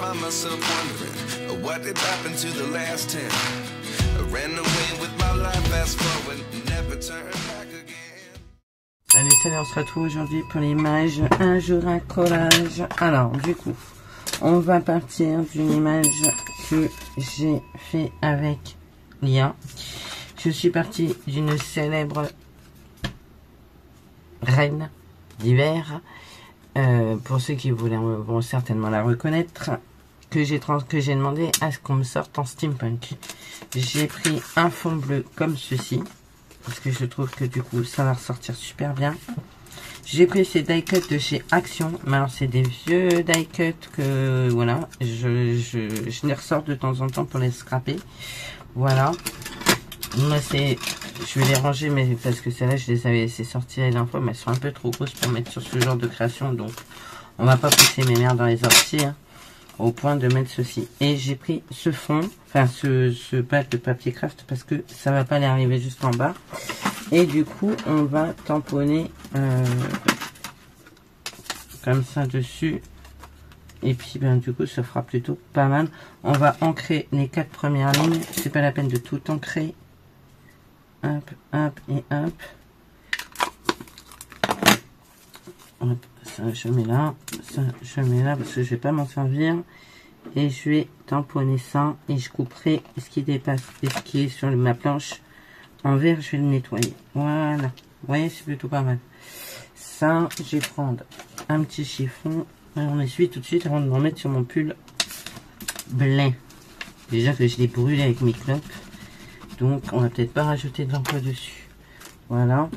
find myself wondering what did happen to the last 10. I ran away with my life, fast forward, never turn back again. Salut, on se retrouve aujourd'hui pour l'image Un jour un collage. Alors, du coup, on va partir d'une image que j'ai fait avec Lia. Je suis partie d'une célèbre reine d'hiver. Pour ceux qui vont certainement la reconnaître, que j'ai demandé à ce qu'on me sorte en steampunk. J'ai pris un fond bleu comme ceci, parce que je trouve que du coup ça va ressortir super bien. J'ai pris ces die cuts de chez Action, mais alors c'est des vieux die cuts que voilà, je les ressors de temps en temps pour les scraper. Voilà. Moi je vais les ranger, mais parce que celles-là je les avais laissées sortir la dernière fois, mais elles sont un peu trop grosses pour mettre sur ce genre de création, donc on va pas pousser mes mères dans les orties hein, au point de mettre ceci. Et j'ai pris ce fond, enfin ce pack de papier craft parce que ça va pas aller arriver juste en bas. Et du coup on va tamponner comme ça dessus. Et puis ben du coup ça fera plutôt pas mal. On va ancrer les 4 premières lignes. C'est pas la peine de tout ancrer. Hop, hop et hop. Hop, ça je mets là. Ça je mets là parce que je vais pas m'en servir. Et je vais tamponner ça. Et je couperai ce qui dépasse et ce qui est sur ma planche en vert. Je vais le nettoyer. Voilà. Vous voyez, c'est plutôt pas mal. Ça, je vais prendre un petit chiffon. On essuie tout de suite avant de m'en mettre sur mon pull blanc. Déjà que je l'ai brûlé avec mes clopes. Donc on va peut-être pas rajouter de l'encre dessus. Voilà.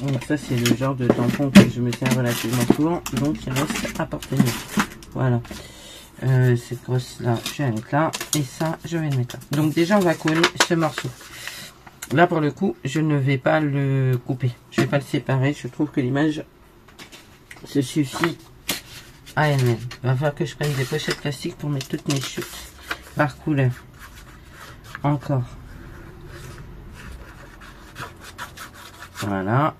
Donc ça c'est le genre de tampon que je me sers relativement souvent. Donc il reste à portée de main. Voilà. Cette grosse là, je vais la mettre là. Et ça, je vais le mettre là. Donc déjà on va coller ce morceau. Là pour le coup, je ne vais pas le couper. Je vais pas le séparer. Je trouve que l'image se suffit à elle-même. Il va falloir que je prenne des pochettes plastiques pour mettre toutes mes chutes par couleur. Encore. Voilà.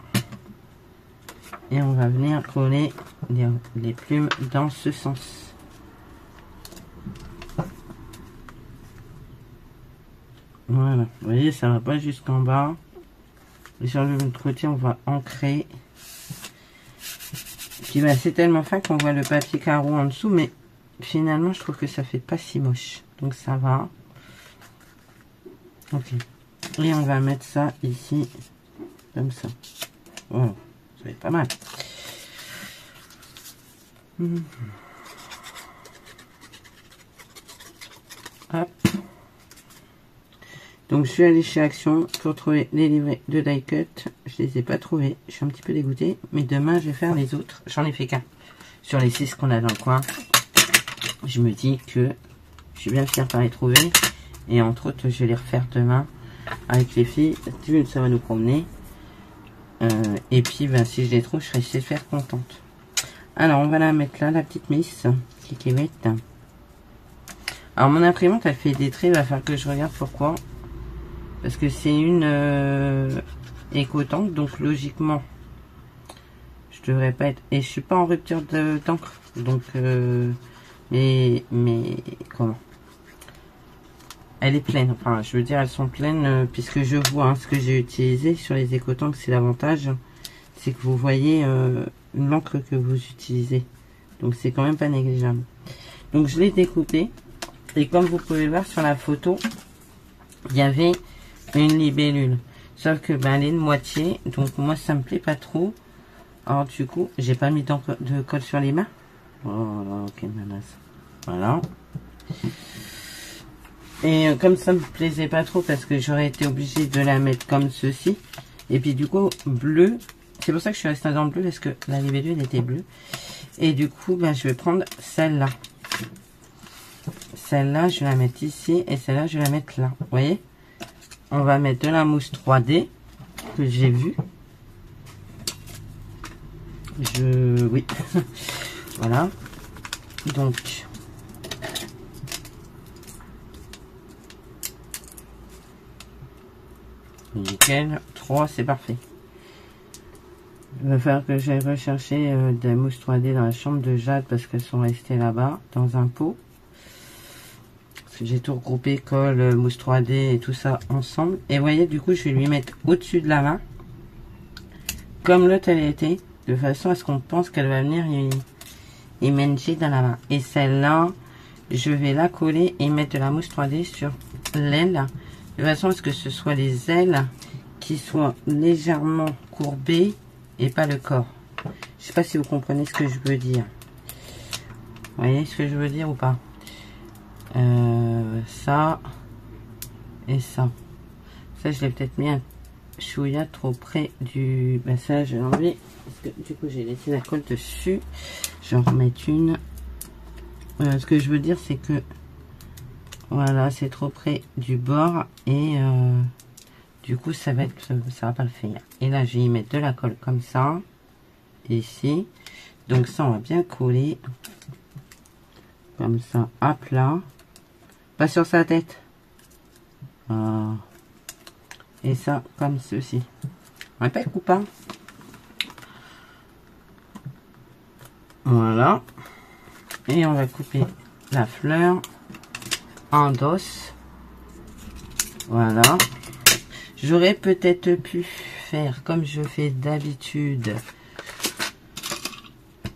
Et on va venir coller les plumes dans ce sens. Voilà. Vous voyez, ça va pas jusqu'en bas. Et sur l'autre côté, on va ancrer. Puis bah, c'est tellement fin qu'on voit le papier carreau en dessous, mais finalement, je trouve que ça fait pas si moche. Donc ça va. Ok. Et on va mettre ça ici. Comme ça. Voilà, ça va être pas mal. Hop. Donc je suis allée chez Action pour trouver les livrets de die cut. Je les ai pas trouvés. Je suis un petit peu dégoûtée. Mais demain je vais faire les autres. J'en ai fait qu'un. Sur les 6 qu'on a dans le coin. Je me dis que je suis bien fière par les trouver. Et entre autres je vais les refaire demain avec les filles. Ça va nous promener. Et puis ben, si je les trouve, je serai super contente. Alors on va la mettre là, la petite miss qui va être. Alors mon imprimante elle fait des traits, il va falloir que je regarde pourquoi. Parce que c'est une éco-tank, donc logiquement je devrais pas être. Et je suis pas en rupture d'encre, donc mais comment? Elle est pleine, enfin je veux dire elles sont pleines puisque je vois hein, ce que j'ai utilisé sur les éco-tanks. C'est l'avantage, c'est que vous voyez l'encre que vous utilisez, donc c'est quand même pas négligeable. Donc je l'ai découpé et comme vous pouvez le voir sur la photo, il y avait une libellule, sauf que ben, elle est de moitié, donc moi ça me plaît pas trop. Alors du coup j'ai pas mis de colle sur les mains. Oh là, quelle menace. Voilà. Et comme ça me plaisait pas trop parce que j'aurais été obligée de la mettre comme ceci. Et puis du coup bleu, c'est pour ça que je suis restée dans le bleu parce que la libellule était bleue. Et du coup ben, je vais prendre celle-là. Celle-là je vais la mettre ici et celle-là je vais la mettre là. Vous voyez? On va mettre de la mousse 3D que j'ai vue. Oui. Voilà. Donc nickel, 3 c'est parfait. Il va falloir que j'aille rechercher des mousses 3D dans la chambre de Jade parce qu'elles sont restées là-bas dans un pot. J'ai tout regroupé, colle, mousse 3D et tout ça ensemble. Et vous voyez, du coup, je vais lui mettre au-dessus de la main. Comme l'autre, elle était. De façon à ce qu'on pense qu'elle va venir y manger dans la main. Et celle-là, je vais la coller et mettre de la mousse 3D sur l'aile. De façon à ce que ce soit les ailes qui soient légèrement courbées et pas le corps. Je sais pas si vous comprenez ce que je veux dire. Vous voyez ce que je veux dire ou pas? Ça et ça. Ça, je l'ai peut-être mis un chouïa trop près du... Ben ça, je vais l'enlever. Parce que du coup, j'ai laissé la colle dessus. Je vais en remettre une. Ce que je veux dire, c'est que... Voilà, c'est trop près du bord. Et du coup, ça va pas le faire. Et là, je vais y mettre de la colle comme ça. Ici. Donc ça, on va bien coller. Comme ça, à plat. Pas sur sa tête. Et ça, comme ceci. On va pas le couper. Voilà. Et on va couper la fleur en dos. Voilà. J'aurais peut-être pu faire comme je fais d'habitude.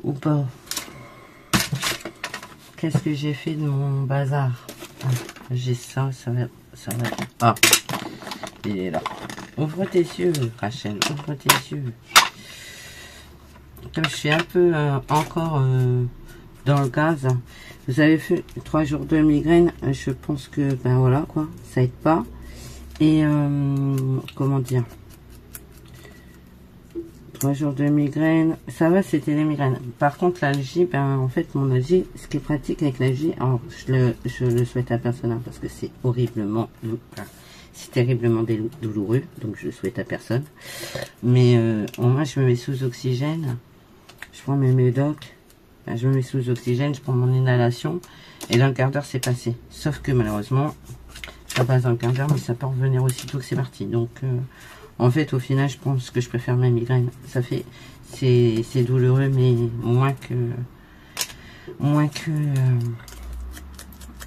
Ou pas. Qu'est-ce que j'ai fait de mon bazar? J'ai ça va. Ah, il est là. Ouvre tes yeux, Rachel, ouvre tes yeux. Comme je suis un peu encore dans le gaz, vous avez fait 3 jours de migraine, je pense que, ben voilà, quoi, ça aide pas. Et, comment dire, 3 jours de migraine, ça va, c'était les migraines. Par contre, l'algie, ben, en fait, mon algie, ce qui est pratique avec l'algie, alors, je le souhaite à personne, hein, parce que c'est horriblement, c'est terriblement douloureux, donc je le souhaite à personne. Mais, au moins, je me mets sous oxygène, je prends mes médocs, ben, je me mets sous oxygène, je prends mon inhalation, et dans le quart d'heure, c'est passé. Sauf que, malheureusement, ça passe dans le quart d'heure, mais ça peut revenir aussitôt que c'est parti. Donc, en fait, au final, je pense que je préfère ma migraine. Ça fait, c'est douloureux, mais moins que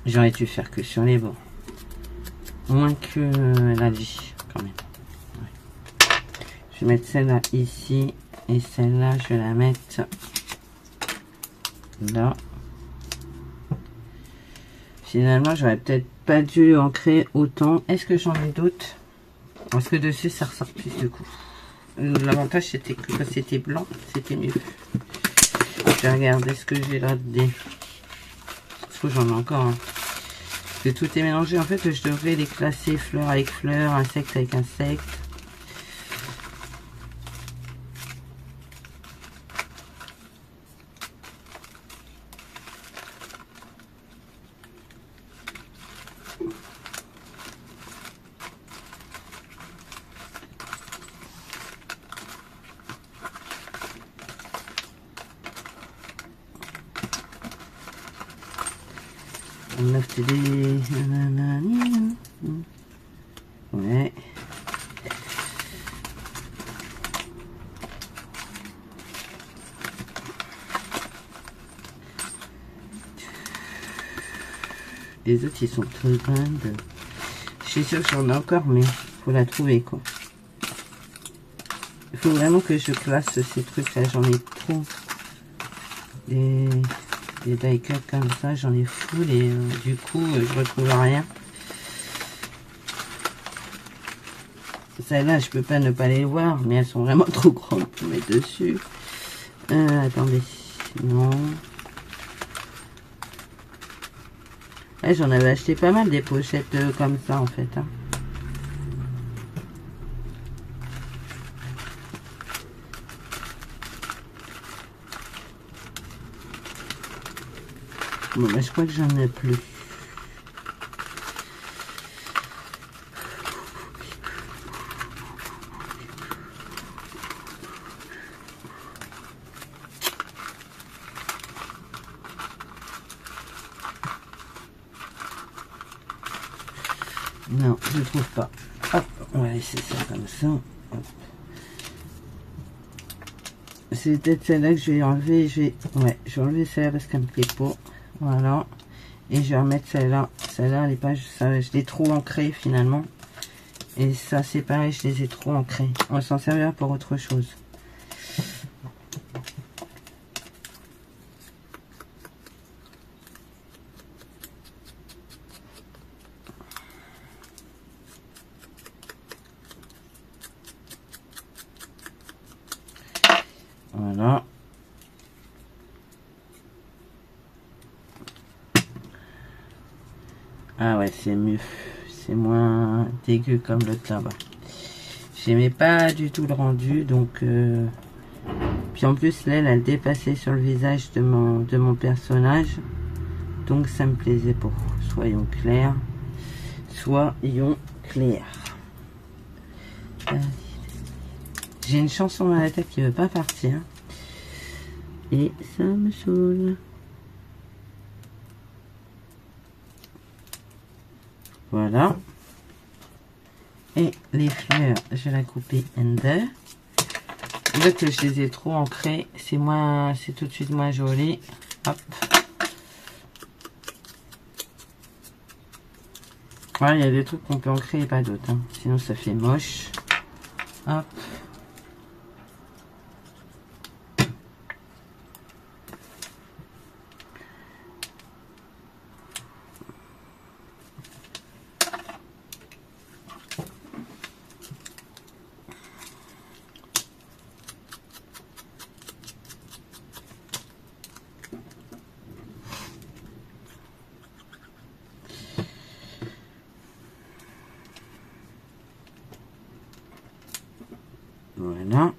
j'aurais dû faire que sur les bords. Moins que l'algie, quand même. Ouais. Je vais mettre celle-là ici, et celle-là, je vais la mettre là. Finalement, j'aurais peut-être pas dû en créer autant. Est-ce que j'en ai d'autres? Parce que dessus, ça ressort plus de coup. L'avantage, c'était que quand c'était blanc, c'était mieux. Je vais regarder ce que j'ai là-dedans. Parce que j'en ai encore. Hein. Parce que tout est mélangé. En fait, je devrais les classer fleurs avec fleurs, insectes avec insectes. On a fait des... Ouais. Les autres, ils sont très grandes. Je suis sûre que j'en ai encore, mais faut la trouver, quoi. Il faut vraiment que je classe ces trucs-là. J'en ai trop. Des die cuts comme ça, j'en ai full et du coup je retrouve rien. Celles-là, je peux pas ne pas les voir, mais elles sont vraiment trop grandes pour mettre dessus. Attendez, non. Ouais, j'en avais acheté pas mal des pochettes comme ça en fait. Hein. Bon, bah, je crois que j'en ai plus. Non, je ne trouve pas. Hop, on va laisser ça comme ça. C'est peut-être celle-là que je vais enlever. Ouais, je vais enlever celle-là parce qu'elle me plaît pas. Voilà. Et je vais remettre celle-là. Celle-là, elle est pas, ça, je l'ai trop ancrée finalement. Et ça, c'est pareil, je les ai trop ancrés. On va s'en servir pour autre chose. Voilà. Ah ouais, c'est mieux. C'est moins dégueu comme l'autre là-bas. J'aimais pas du tout le rendu, donc... Puis en plus, l'aile, elle dépassait sur le visage de mon personnage. Donc ça me plaisait pas. Soyons clairs. Soyons clairs. J'ai une chanson dans la tête qui veut pas partir. Et ça me saoule. Voilà. Et les fleurs, je vais la couper en deux. Là que je les ai trop ancrées, c'est tout de suite moins joli. Hop. Voilà, il y a des trucs qu'on peut ancrer et pas d'autres. Hein. Sinon ça fait moche. Hop. Voilà,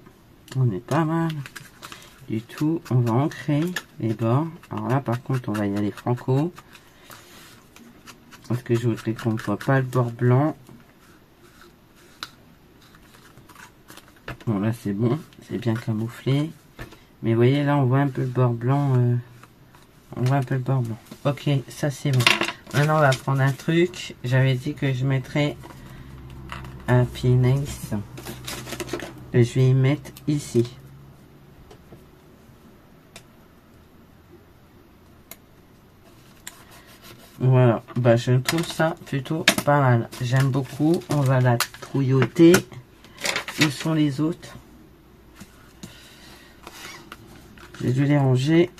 on est pas mal du tout. On va ancrer les bords. Alors là, par contre, on va y aller franco. Parce que je voudrais qu'on ne voit pas le bord blanc. Bon, là, c'est bon. C'est bien camouflé. Mais vous voyez, là, on voit un peu le bord blanc. On voit un peu le bord blanc. Ok, ça, c'est bon. Maintenant, on va prendre un truc. J'avais dit que je mettrais un Happiness. Je vais y mettre ici. Voilà, bah je trouve ça plutôt pas mal. J'aime beaucoup. On va la trouilloter. Où sont les autres? J'ai dû les ranger.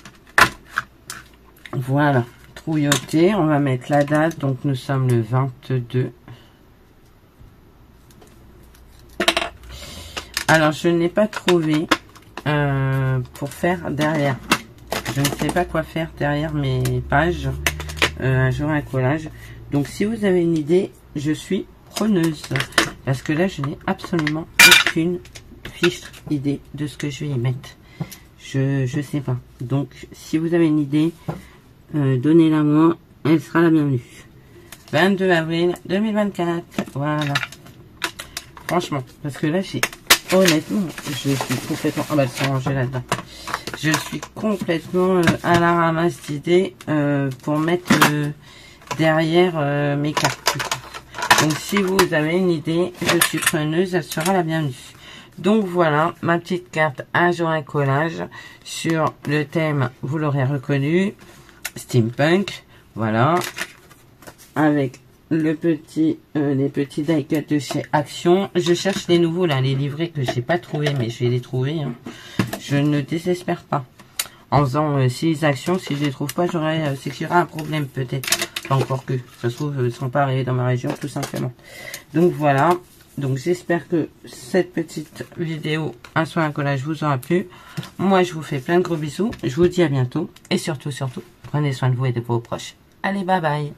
Voilà, trouilloter. On va mettre la date. Donc nous sommes le 22. Alors, je n'ai pas trouvé pour faire derrière. Je ne sais pas quoi faire derrière mes pages. Un jour un collage. Donc, si vous avez une idée, je suis preneuse. Parce que là, je n'ai absolument aucune fiche idée de ce que je vais y mettre. Je sais pas. Donc, si vous avez une idée, donnez-la moi. Elle sera la bienvenue. 22 avril 2024. Voilà. Franchement, parce que là, honnêtement, je suis complètement... Ah bah, elles sont rangées là-dedans. Je suis complètement à la ramasse d'idées pour mettre derrière mes cartes. Donc, si vous avez une idée, je suis preneuse, elle sera la bienvenue. Donc, voilà, ma petite carte un jour un collage sur le thème, vous l'aurez reconnu, steampunk. Voilà, avec les petits die cuts de chez Action. Je cherche les nouveaux là, les livrets que j'ai pas trouvé, mais je vais les trouver. Hein. Je ne désespère pas. En faisant 6 actions, si je les trouve pas, c'est qu'il y aura un problème peut-être. Pas encore que. Ça se trouve, ils ne sont pas arrivés dans ma région, tout simplement. Donc voilà. Donc j'espère que cette petite vidéo, un soin, un collage, vous aura plu. Moi, je vous fais plein de gros bisous. Je vous dis à bientôt. Et surtout, prenez soin de vous et de vos proches. Allez, bye bye.